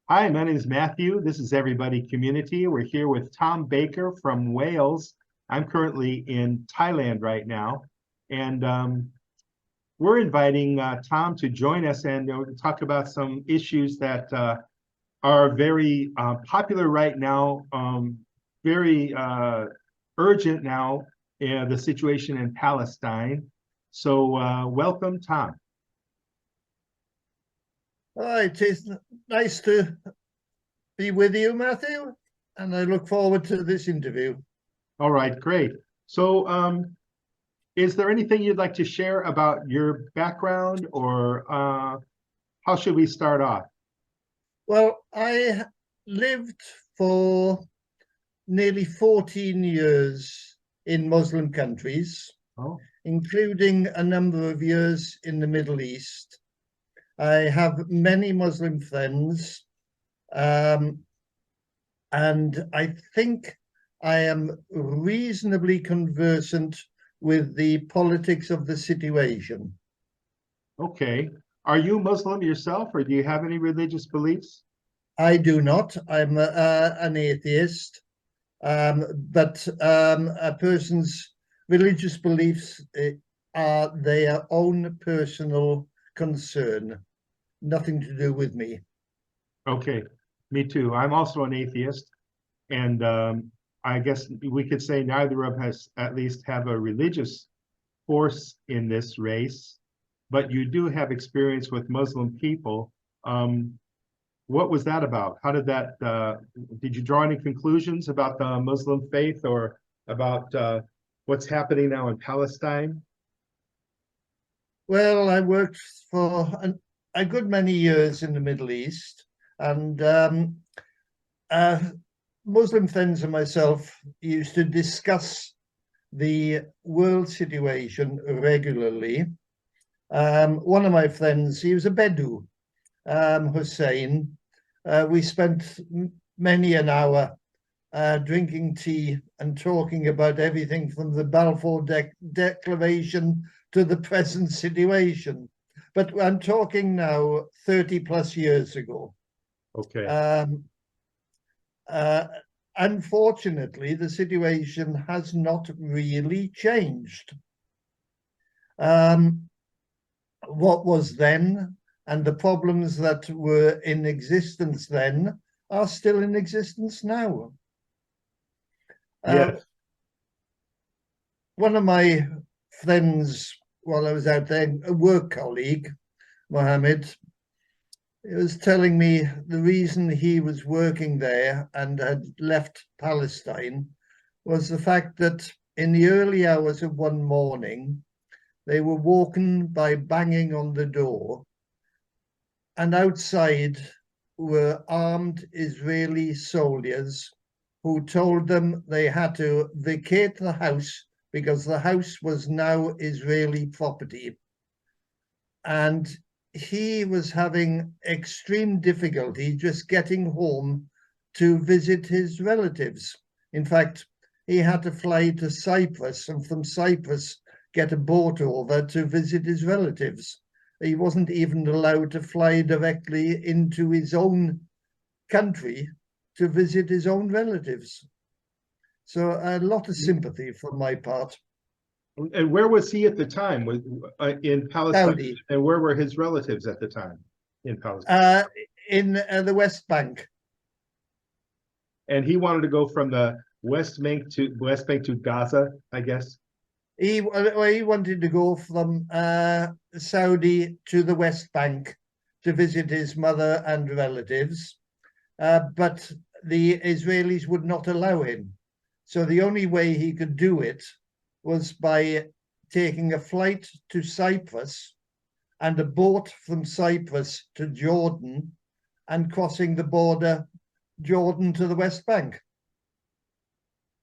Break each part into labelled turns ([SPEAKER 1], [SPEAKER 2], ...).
[SPEAKER 1] Hi, my name is Matthew. This is Everybody Community. We're here with Tom Baker from Wales. I'm currently in Thailand right now, and we're inviting Tom to join us and talk about some issues that are very popular right now, very urgent now, the situation in Palestine. So welcome, Tom.
[SPEAKER 2] Hi, it is nice to be with you, Matthew, and I look forward to this interview.
[SPEAKER 1] All right, great. So is there anything you'd like to share about your background, or how should we start off?
[SPEAKER 2] Well, I lived for nearly 14 years in Muslim countries,
[SPEAKER 1] Oh,
[SPEAKER 2] including a number of years in the Middle East. I have many Muslim friends, um, and I think I am reasonably conversant with the politics of the situation.
[SPEAKER 1] okay. Are you Muslim yourself, or do you have any religious beliefs?
[SPEAKER 2] I do not. I'm an atheist, but a person's religious beliefs are their own personal concern, nothing to do with me.
[SPEAKER 1] Okay, me too. I'm also an atheist, and I guess we could say neither of us at least have a religious force in this race, but you do have experience with Muslim people. What was that about? How did that, did you draw any conclusions about the Muslim faith or about what's happening now in Palestine?
[SPEAKER 2] Well, I worked for a good many years in the Middle East, and uh, Muslim friends and myself used to discuss the world situation regularly. One of my friends, he was a Bedou, Hussein. We spent many an hour drinking tea and talking about everything from the Balfour Declaration to the present situation. But I'm talking now 30 plus years ago.
[SPEAKER 1] Okay.
[SPEAKER 2] Um, uh, Unfortunately, the situation has not really changed. Um, what was then and the problems that were in existence then are still in existence now.
[SPEAKER 1] Yes.
[SPEAKER 2] One of my friends, while I was out there, a work colleague, Mohammed, was telling me the reason he was working there and had left Palestine was the fact that in the early hours of one morning, they were woken by banging on the door, and outside were armed Israeli soldiers who told them they had to vacate the house because the house was now Israeli property. And he was having extreme difficulty just getting home to visit his relatives. In fact, he had to fly to Cyprus and from Cyprus get a boat over to visit his relatives. He wasn't even allowed to fly directly into his own country to visit his own relatives. So a lot of sympathy from my part.
[SPEAKER 1] And where was he at the time? In Palestine?
[SPEAKER 2] Saudi,
[SPEAKER 1] And where were his relatives at the time in Palestine?
[SPEAKER 2] in the West Bank.
[SPEAKER 1] And he wanted to go from the West Bank to Gaza, I guess.
[SPEAKER 2] He wanted to go from Saudi to the West Bank to visit his mother and relatives, but the Israelis would not allow him. So the only way he could do it was by taking a flight to Cyprus and a boat from Cyprus to Jordan and crossing the border, Jordan to the West Bank.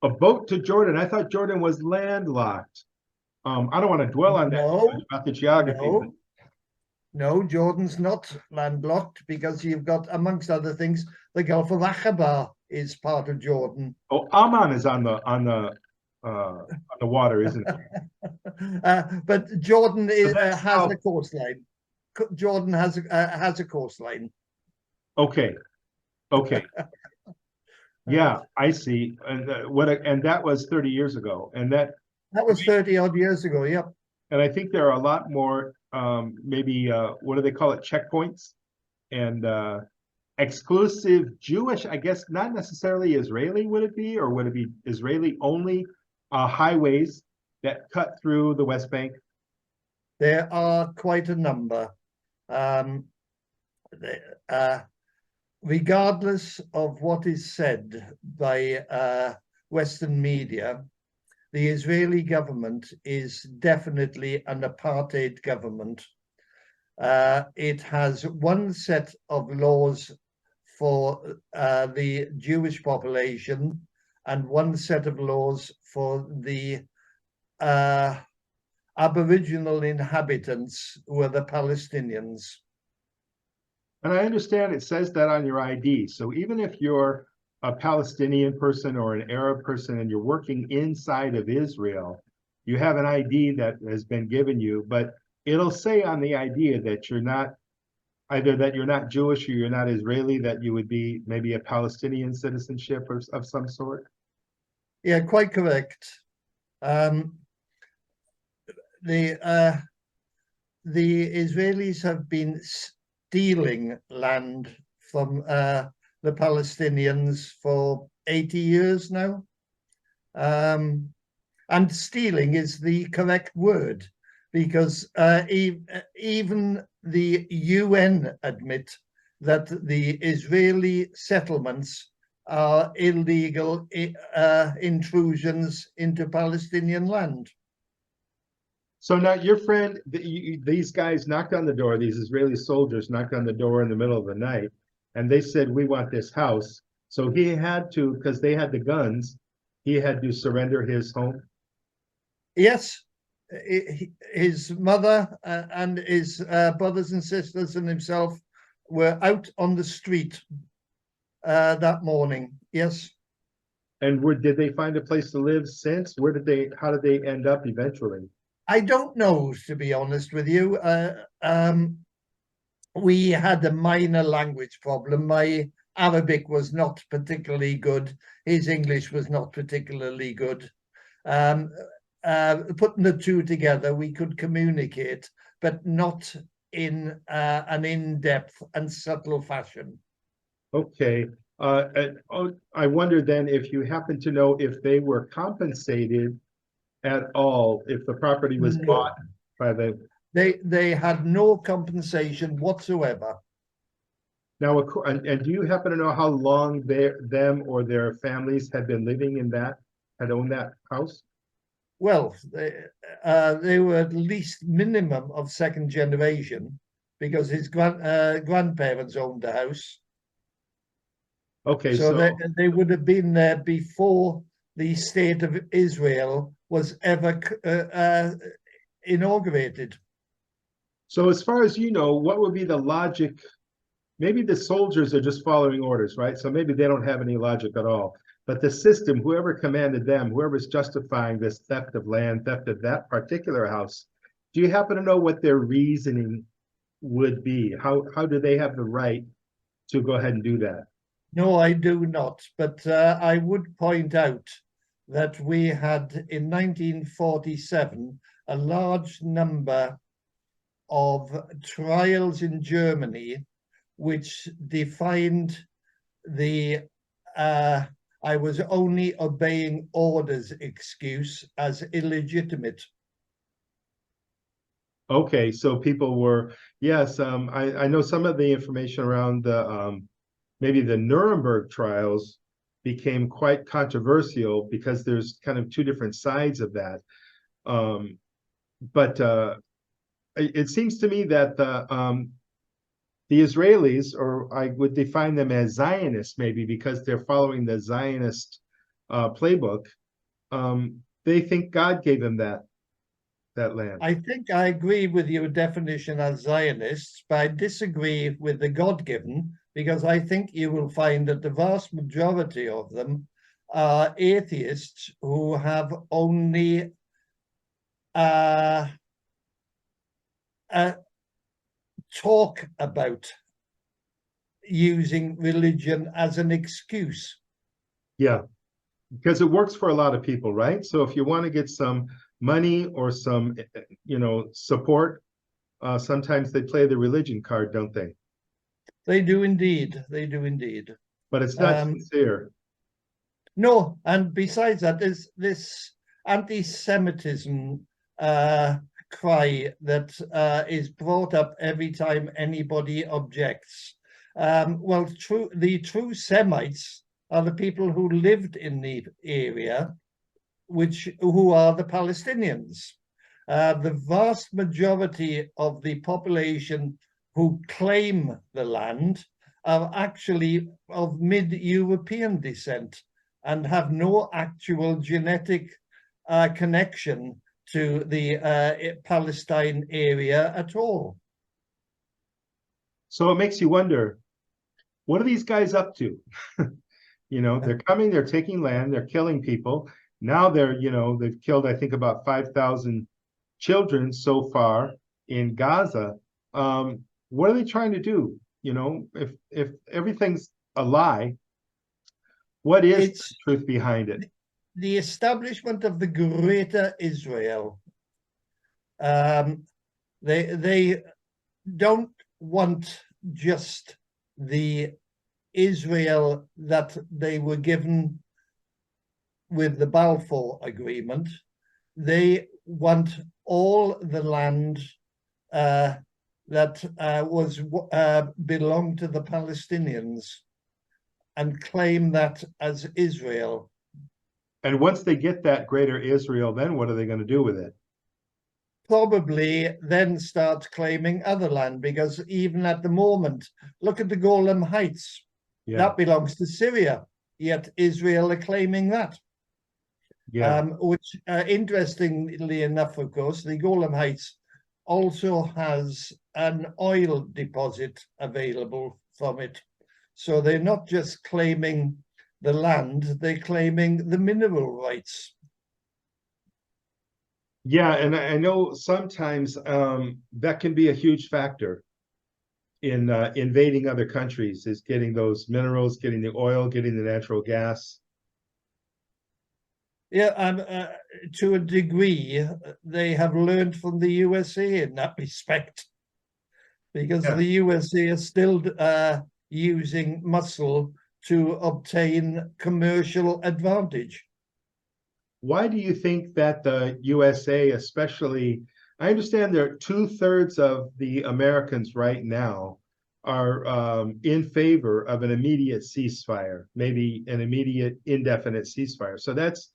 [SPEAKER 1] A boat to Jordan. I thought Jordan was landlocked. I don't want to dwell on that too much
[SPEAKER 2] No,
[SPEAKER 1] about the geography, but
[SPEAKER 2] no, no, Jordan's not landlocked because you've got, amongst other things, the Gulf of Aqaba is part of Jordan.
[SPEAKER 1] oh, Amman is on the water, isn't it?
[SPEAKER 2] But Jordan
[SPEAKER 1] But that's
[SPEAKER 2] has
[SPEAKER 1] south.
[SPEAKER 2] a coastline. Jordan has a coastline.
[SPEAKER 1] Okay. Okay. Yeah, I see. And and that was 30 years ago.
[SPEAKER 2] That was 30 odd years ago. Yep.
[SPEAKER 1] And I think there are a lot more maybe what do they call it? Checkpoints and exclusive Jewish, I guess not necessarily Israeli, would it be, or would it be Israeli only highways that cut through the West Bank?
[SPEAKER 2] There are quite a number. Um, uh, Regardless of what is said by Western media, the Israeli government is definitely an apartheid government. It has one set of laws for the Jewish population and one set of laws for the Aboriginal inhabitants who are the Palestinians.
[SPEAKER 1] And I understand it says that on your ID. So even if you're a Palestinian person or an Arab person and you're working inside of Israel, you have an ID that has been given you, but it'll say on the ID that you're not either that you're not Jewish or you're not Israeli, that you would be maybe a Palestinian citizenship or of some sort.
[SPEAKER 2] Yeah, quite correct. Um, the Israelis have been stealing land from the Palestinians for 80 years now. And stealing is the correct word, because even the UN admit that the Israeli settlements are illegal intrusions into Palestinian land.
[SPEAKER 1] So now your friend, these guys knocked on the door, these Israeli soldiers knocked on the door in the middle of the night, and they said, we want this house. So he had to, because they had the guns, he had to surrender his home.
[SPEAKER 2] Yes, his mother and his brothers and sisters and himself were out on the street that morning. Yes.
[SPEAKER 1] And did they find a place to live since? How did they end up eventually?
[SPEAKER 2] I don't know, to be honest with you. We had a minor language problem. My Arabic was not particularly good. His English was not particularly good. Putting the two together, we could communicate, but not in an in-depth and subtle fashion.
[SPEAKER 1] Okay. I wonder then if you happen to know if they were compensated at all, if the property was bought by the.
[SPEAKER 2] They had no compensation whatsoever.
[SPEAKER 1] Now, and do you happen to know how long them or their families had been living in had owned that house?
[SPEAKER 2] Well, they were at least minimum of second generation, because his grandparents owned the house.
[SPEAKER 1] Okay,
[SPEAKER 2] So
[SPEAKER 1] so
[SPEAKER 2] they would have been there before the state of Israel was ever inaugurated.
[SPEAKER 1] so as far as you know, what would be the logic? Maybe the soldiers are just following orders, right? So maybe they don't have any logic at all. But the system, whoever commanded them, whoever's justifying this theft of land, theft of that particular house, do you happen to know what their reasoning would be? How do they have the right to go ahead and do that?
[SPEAKER 2] No, I do not. But I would point out that we had in 1947 a large number of trials in Germany which defined the I was only obeying orders excuse as illegitimate.
[SPEAKER 1] Okay, so people were, yes, I know some of the information around the maybe the Nuremberg trials became quite controversial because there's kind of two different sides of that. But it seems to me that the Israelis, or I would define them as Zionists, maybe because they're following the Zionist playbook. They think God gave them that land.
[SPEAKER 2] I think I agree with your definition as Zionists, but I disagree with the God-given, because I think you will find that the vast majority of them are atheists who have only talk about using religion as an excuse.
[SPEAKER 1] Yeah, because it works for a lot of people, right? So if you want to get some money or some, support, sometimes they play the religion card, don't they?
[SPEAKER 2] They do indeed. They do indeed.
[SPEAKER 1] But it's not
[SPEAKER 2] Um,
[SPEAKER 1] sincere.
[SPEAKER 2] no, and besides that, there's this anti-Semitism cry that is brought up every time anybody objects. Well, the true Semites are the people who lived in the area, who are the Palestinians. The vast majority of the population who claim the land are actually of mid-European descent and have no actual genetic connection to the Palestine area at all.
[SPEAKER 1] So it makes you wonder, what are these guys up to? They're coming, they're taking land, they're killing people. Now they've killed, I think, about 5,000 children so far in Gaza. What are they trying to do? If everything's a lie, what is the truth behind it?
[SPEAKER 2] The establishment of the Greater Israel. They don't want just the Israel that they were given with the Balfour Agreement. They want all the land that belonged to the Palestinians and claim that as Israel.
[SPEAKER 1] And once they get that Greater Israel, then what are they going to do with it?
[SPEAKER 2] Probably then start claiming other land, because even at the moment, look at the Golan Heights. Yeah. That belongs to Syria, yet Israel are claiming that. Yeah. Which, interestingly enough, of course, the Golan Heights also has an oil deposit available from it. So they're not just claiming the land, they're claiming the mineral rights.
[SPEAKER 1] Yeah, and I know sometimes that can be a huge factor in invading other countries, is getting those minerals, getting the oil, getting the natural gas.
[SPEAKER 2] Yeah, to a degree, they have learned from the USA in that respect, because the USA is still using muscle to obtain commercial advantage.
[SPEAKER 1] Why do you think that the USA, especially, I understand there are 2/3 of the Americans right now are in favor of an immediate ceasefire, maybe an immediate indefinite ceasefire. So that's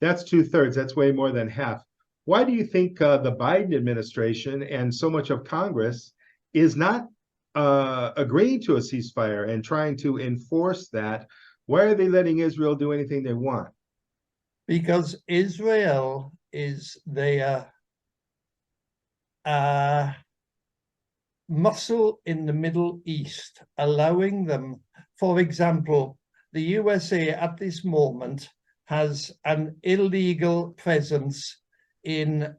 [SPEAKER 1] 2/3. That's way more than half. Why do you think the Biden administration and so much of Congress is not agreeing to a ceasefire and trying to enforce that? Why are they letting Israel do anything they want?
[SPEAKER 2] Because Israel is their muscle in the Middle East, allowing them, for example, the USA at this moment has an illegal presence in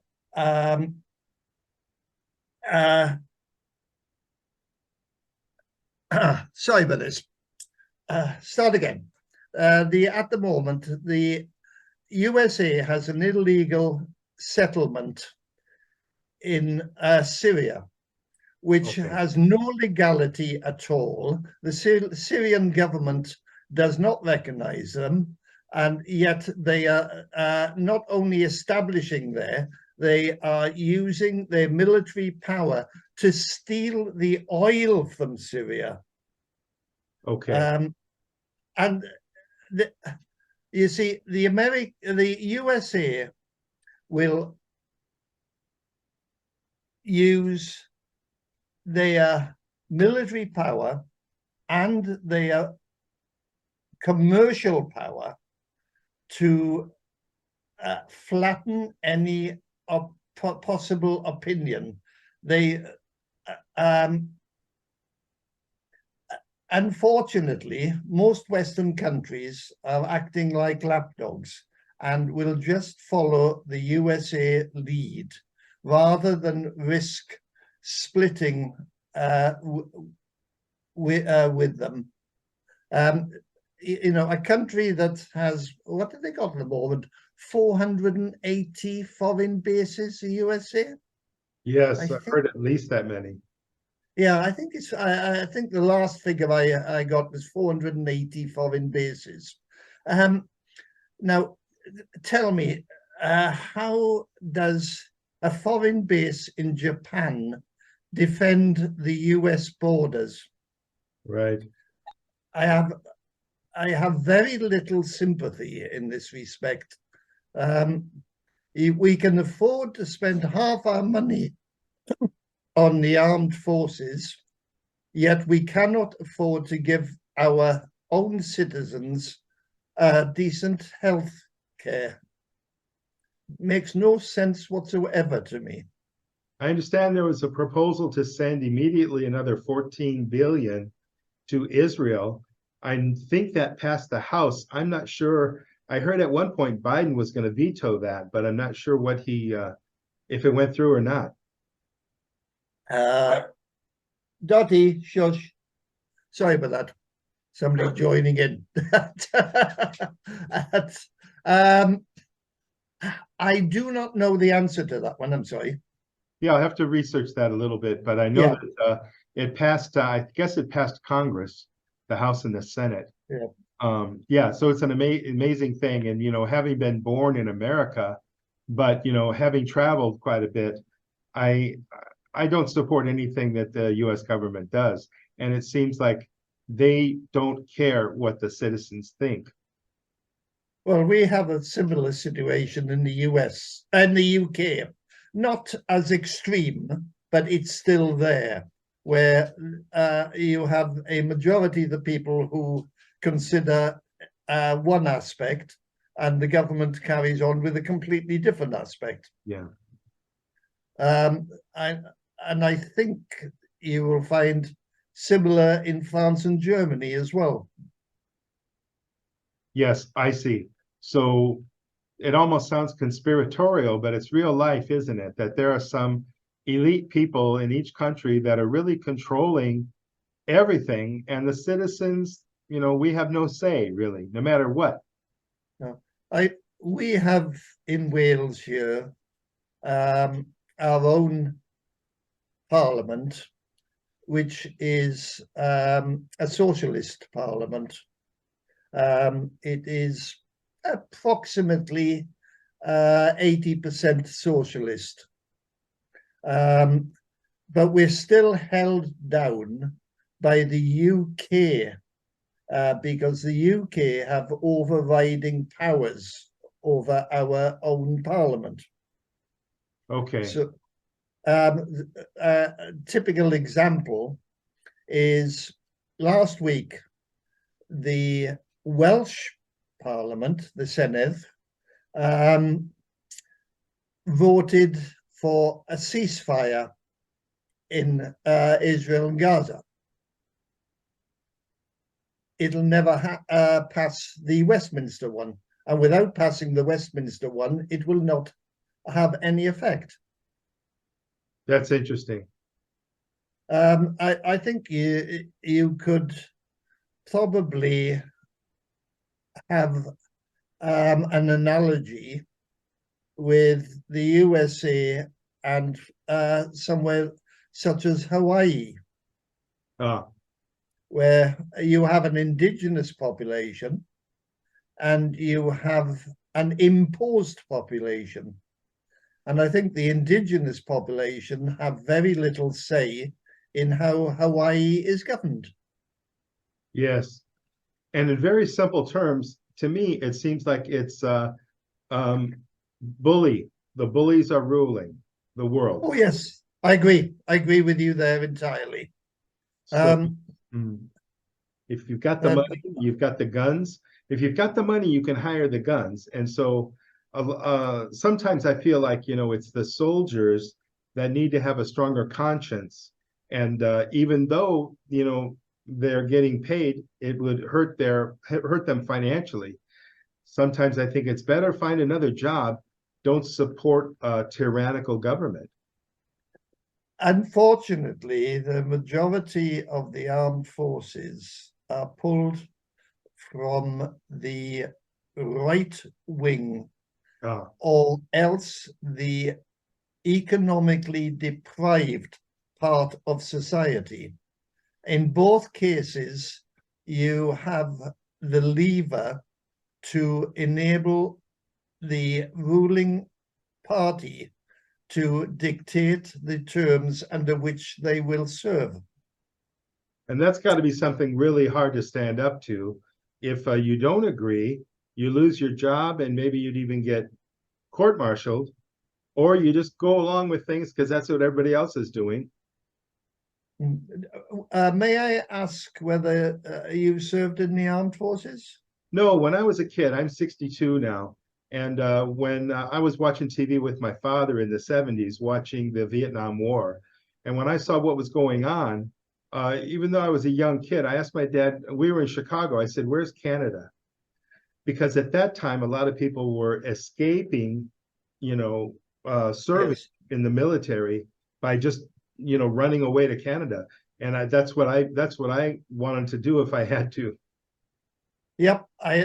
[SPEAKER 2] sorry about this. Start again. At the moment, the USA has an illegal settlement in Syria, which has no legality at all. The Syrian government does not recognize them, and yet they are not only establishing there, they are using their military power to steal the oil from Syria.
[SPEAKER 1] Okay.
[SPEAKER 2] And you see, the USA will use their military power and their commercial power to flatten any possible opinion. They unfortunately, most Western countries are acting like lapdogs and will just follow the USA lead rather than risk splitting with them. You know, a country that has, what do they got at the moment? 480 foreign bases, the USA. I
[SPEAKER 1] Yes, I've
[SPEAKER 2] think,
[SPEAKER 1] heard at least that many.
[SPEAKER 2] yeah, I think it's. I think the last figure I got was 480 foreign bases. Um, Now, tell me, how does a foreign base in Japan defend the US borders?
[SPEAKER 1] Right.
[SPEAKER 2] I have I have very little sympathy in this respect. Um, we can afford to spend half our money on the armed forces, yet we cannot afford to give our own citizens decent health care. Makes no sense whatsoever to me.
[SPEAKER 1] I understand there was a proposal to send immediately another 14 billion to Israel. I think that passed the House. I'm not sure. I heard at one point Biden was going to veto that, but I'm not sure what he if it went through or not.
[SPEAKER 2] Uh, Dottie, shush. Sorry about that. Somebody joining in. um, I do not know the answer to that one. I'm sorry.
[SPEAKER 1] Yeah, I'll have to research that a little bit, but I know
[SPEAKER 2] Yeah,
[SPEAKER 1] that it passed. I guess it passed Congress, the House and the Senate.
[SPEAKER 2] yeah.
[SPEAKER 1] Yeah, so it's an amazing thing, and having been born in America, but having traveled quite a bit, I I don't support anything that the U.S. government does, and it seems like they don't care what the citizens think.
[SPEAKER 2] Well, we have a similar situation in the US and the UK, not as extreme, but it's still there, where you have a majority of the people who consider one aspect, and the government carries on with a completely different aspect.
[SPEAKER 1] Yeah.
[SPEAKER 2] Um, I, and I think you will find similar in France and Germany as well.
[SPEAKER 1] Yes, I see. So it almost sounds conspiratorial, but it's real life, isn't it? That there are some elite people in each country that are really controlling everything, and the citizens, we have no say really, no matter what.
[SPEAKER 2] No, we have in Wales here um, our own parliament, which is a socialist parliament. It is approximately 80% socialist, um, but we're still held down by the UK because the UK have overriding powers over our own parliament.
[SPEAKER 1] Okay.
[SPEAKER 2] So, a typical example is last week, the Welsh Parliament, the Senedd, voted for a ceasefire in Israel and Gaza. It'll never pass the Westminster one. And without passing the Westminster one, it will not have any effect.
[SPEAKER 1] That's interesting.
[SPEAKER 2] I think you could probably have an analogy with the USA and somewhere such as Hawaii,
[SPEAKER 1] Ah,
[SPEAKER 2] where you have an indigenous population and you have an imposed population. And I think the indigenous population have very little say in how Hawaii is governed.
[SPEAKER 1] yes. And in very simple terms, to me, it seems like it's um, bully. The bullies are ruling the world.
[SPEAKER 2] Oh, yes, I agree. I agree with you there entirely.
[SPEAKER 1] So
[SPEAKER 2] Um,
[SPEAKER 1] mm, if you've got the
[SPEAKER 2] uh,
[SPEAKER 1] money, you've got the guns. If you've got the money, you can hire the guns. And so sometimes I feel like, it's the soldiers that need to have a stronger conscience. And even though, they're getting paid, it would hurt them financially. Sometimes I think it's better find another job. Don't support a tyrannical government.
[SPEAKER 2] Unfortunately, the majority of the armed forces are pulled from the right wing,
[SPEAKER 1] Oh,
[SPEAKER 2] or else the economically deprived part of society. In both cases, you have the lever to enable the ruling party to dictate the terms under which they will serve.
[SPEAKER 1] and that's got to be something really hard to stand up to. If you don't agree, you lose your job and maybe you'd even get court-martialed, or you just go along with things because that's what everybody else is doing.
[SPEAKER 2] May I ask whether you served in the armed forces?
[SPEAKER 1] No, when I was a kid, I'm 62 now. And when I was watching TV with my father in the 70s, watching the Vietnam War, and when I saw what was going on, even though I was a young kid, I asked my dad, we were in Chicago, I said, where's Canada? Because at that time, a lot of people were escaping, serving
[SPEAKER 2] Yes.
[SPEAKER 1] in the military by just, running away to Canada. And that's what I wanted to do if I had to.
[SPEAKER 2] Yep, I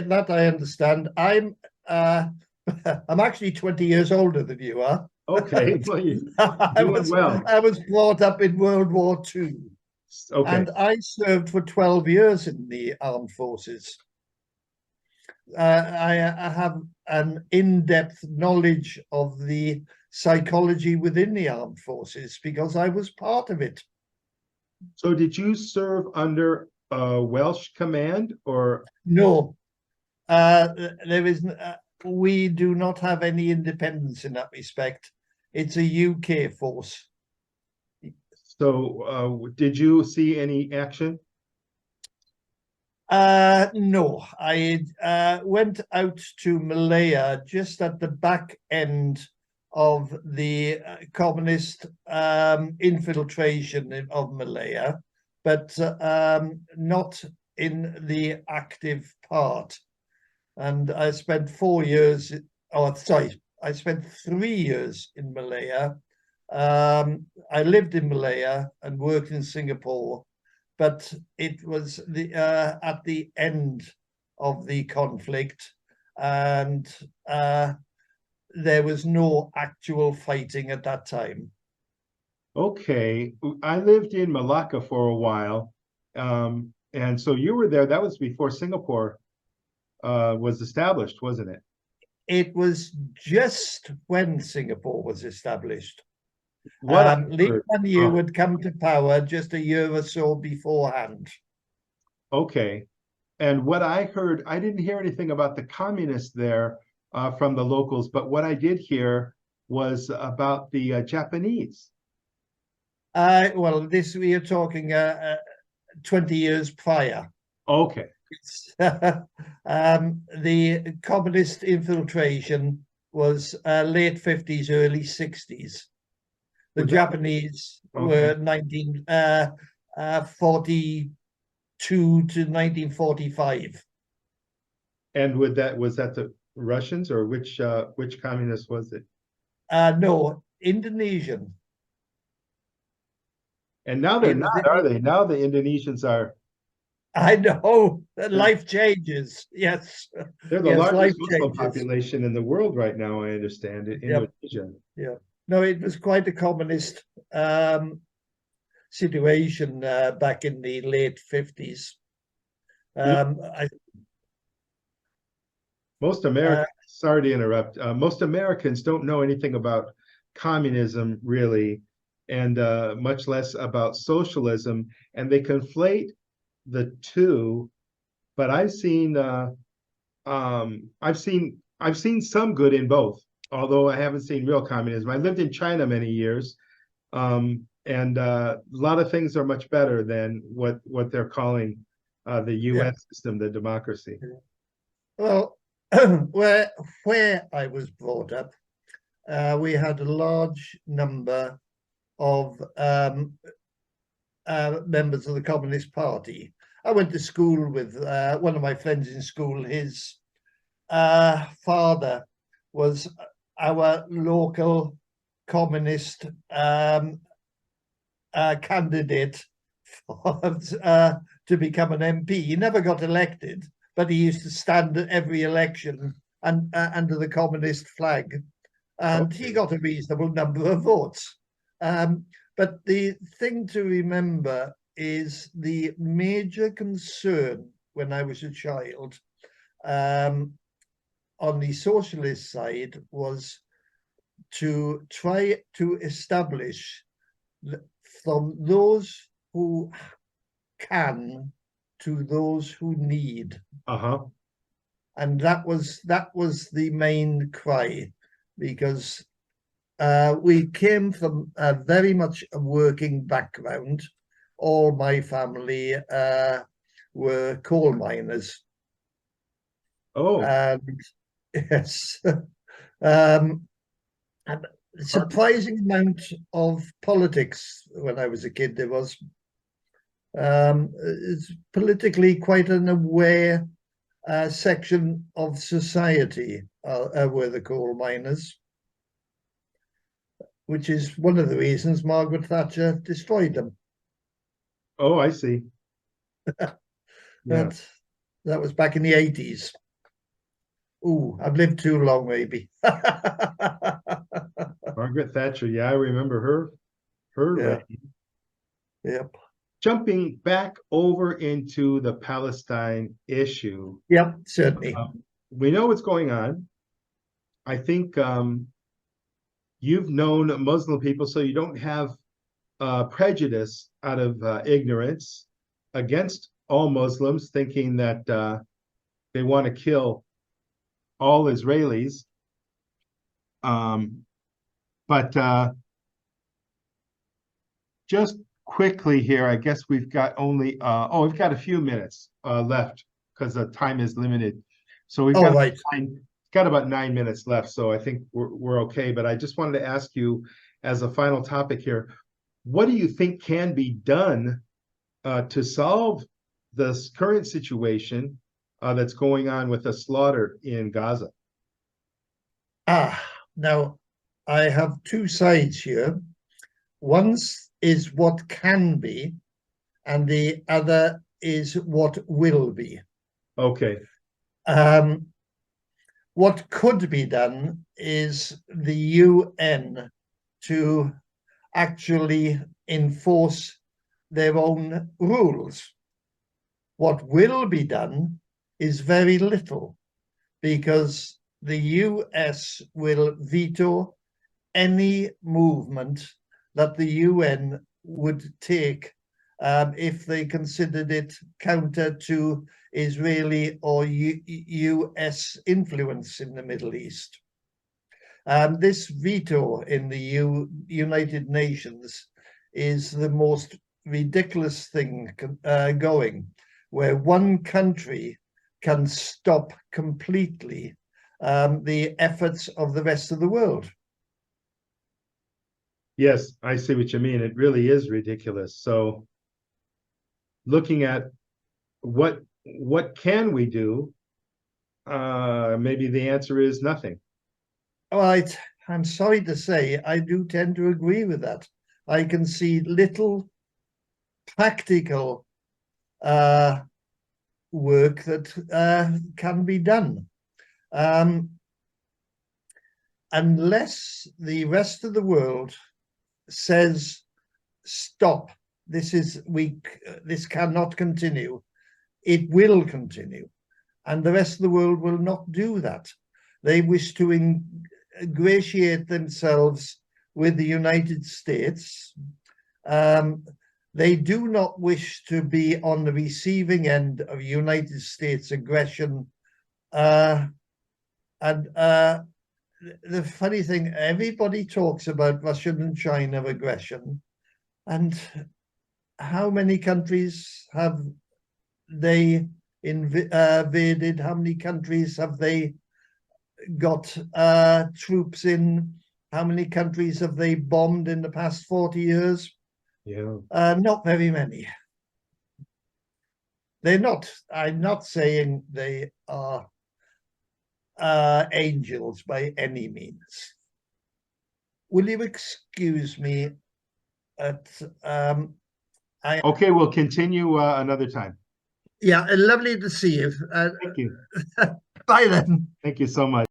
[SPEAKER 2] understand. I'm I'm actually 20 years older than you are.
[SPEAKER 1] Okay, well, you're
[SPEAKER 2] I
[SPEAKER 1] doing
[SPEAKER 2] was
[SPEAKER 1] well.
[SPEAKER 2] I was brought up in World War II,
[SPEAKER 1] Okay.
[SPEAKER 2] and I served for 12 years in the armed forces. I have an in-depth knowledge of the psychology within the armed forces because I was part of it.
[SPEAKER 1] So did you serve under a Welsh command or
[SPEAKER 2] No, there is. We do not have any independence in that respect. It's a UK force.
[SPEAKER 1] so did you see any action?
[SPEAKER 2] No, I went out to Malaya just at the back end of the communist infiltration of Malaya, but not in the active part. And I spent 4 years, oh, sorry, I spent 3 years in Malaya. I lived in Malaya and worked in Singapore, but it was at the end of the conflict, and there was no actual fighting at that time.
[SPEAKER 1] Okay. I lived in Malacca for a while. And so you were there. That was before Singapore was established, wasn't it?
[SPEAKER 2] It was just when Singapore was established.
[SPEAKER 1] What I
[SPEAKER 2] Lee
[SPEAKER 1] heard.
[SPEAKER 2] Kuan Yew
[SPEAKER 1] Oh,
[SPEAKER 2] had come to power just a year or so beforehand.
[SPEAKER 1] okay. And what I heard, I didn't hear anything about the communists there from the locals, but what I did hear was about the Japanese.
[SPEAKER 2] Well, this we are talking 20 years prior.
[SPEAKER 1] Okay.
[SPEAKER 2] The communist infiltration was late 50s, early 60s. The
[SPEAKER 1] Was that
[SPEAKER 2] Japanese
[SPEAKER 1] okay?
[SPEAKER 2] were 1942 to 1945.
[SPEAKER 1] And was that the Russians or which communist was it?
[SPEAKER 2] No, Indonesian.
[SPEAKER 1] And now they're
[SPEAKER 2] It was.
[SPEAKER 1] not, are they? Now the Indonesians are
[SPEAKER 2] I know that
[SPEAKER 1] they're,
[SPEAKER 2] life changes. Yes,
[SPEAKER 1] they're the
[SPEAKER 2] yes, life
[SPEAKER 1] largest Muslim
[SPEAKER 2] changes.
[SPEAKER 1] population in the world right now, I understand it,
[SPEAKER 2] Yep,
[SPEAKER 1] Indonesia.
[SPEAKER 2] yeah. No, it was quite a communist situation back in the late 50s.
[SPEAKER 1] You know,
[SPEAKER 2] I,
[SPEAKER 1] most
[SPEAKER 2] uh,
[SPEAKER 1] Americans, sorry to interrupt, most Americans don't know anything about communism really, and much less about socialism, and they conflate the two. But I've seen some good in both, although I haven't seen real communism. I lived in China many years, and a lot of things are much better than what they're calling the
[SPEAKER 2] yeah.
[SPEAKER 1] U.S. system, the democracy.
[SPEAKER 2] Well, where I was brought up, we had a large number of members of the Communist Party. I went to school with one of my friends in school. His father was our local communist candidate for, to become an MP. He never got elected, but he used to stand at every election and under the communist flag, and he got a reasonable number of votes. But the thing to remember is the major concern when I was a child on the socialist side was to try to establish from those who can to those who need. And that was the main cry, because we came from a very much a working background. All my family were coal miners. And yes, and a surprising amount of politics when I was a kid. There was it's politically quite an aware section of society were the coal miners, which is one of the reasons Margaret Thatcher destroyed them.
[SPEAKER 1] Oh, I see.
[SPEAKER 2] But that was back in the 80s. Ooh, I've lived too long, maybe.
[SPEAKER 1] Margaret Thatcher, yeah, I remember her
[SPEAKER 2] Yeah.
[SPEAKER 1] reign.
[SPEAKER 2] Yep.
[SPEAKER 1] Jumping back over into the Palestine issue.
[SPEAKER 2] Yep, certainly.
[SPEAKER 1] We know what's going on. I think you've known Muslim people, so you don't have prejudice out of ignorance against all Muslims, thinking that they want to kill all Israelis. But just quickly here, I guess we've got only we've got a few minutes left because the time is limited. So we've got about 9 minutes left. So I think we're okay. But I just wanted to ask you, as a final topic here, what do you think can be done to solve this current situation that's going on with the slaughter in Gaza?
[SPEAKER 2] Now I have two sides here. One is what can be, and the other is what will be.
[SPEAKER 1] Okay.
[SPEAKER 2] What could be done is the UN to actually enforce their own rules. What will be done is very little, because the US will veto any movement that the UN would take if they considered it counter to Israeli or US influence in the Middle East. This veto in the United Nations is the most ridiculous thing going, where one country can stop completely the efforts of the rest of the world.
[SPEAKER 1] Yes, I see what you mean. It really is ridiculous. So looking at what can we do, maybe the answer is nothing.
[SPEAKER 2] Well, I'm sorry to say, I do tend to agree with that. I can see little practical work that can be done. Unless the rest of the world says, stop, this cannot continue, it will continue. And the rest of the world will not do that. They wish to ingratiate themselves with the United States. They do not wish to be on the receiving end of United States aggression. And the funny thing, everybody talks about Russian and China aggression, and how many countries have they invaded? How many countries have they got troops in? How many countries have they bombed in the past 40 years?
[SPEAKER 1] Yeah.
[SPEAKER 2] Not very many. They're not, I'm not saying they are angels by any means. Will you excuse me
[SPEAKER 1] Okay, we'll continue another time.
[SPEAKER 2] Yeah, lovely to see you.
[SPEAKER 1] Thank you.
[SPEAKER 2] Bye then.
[SPEAKER 1] Thank you so much.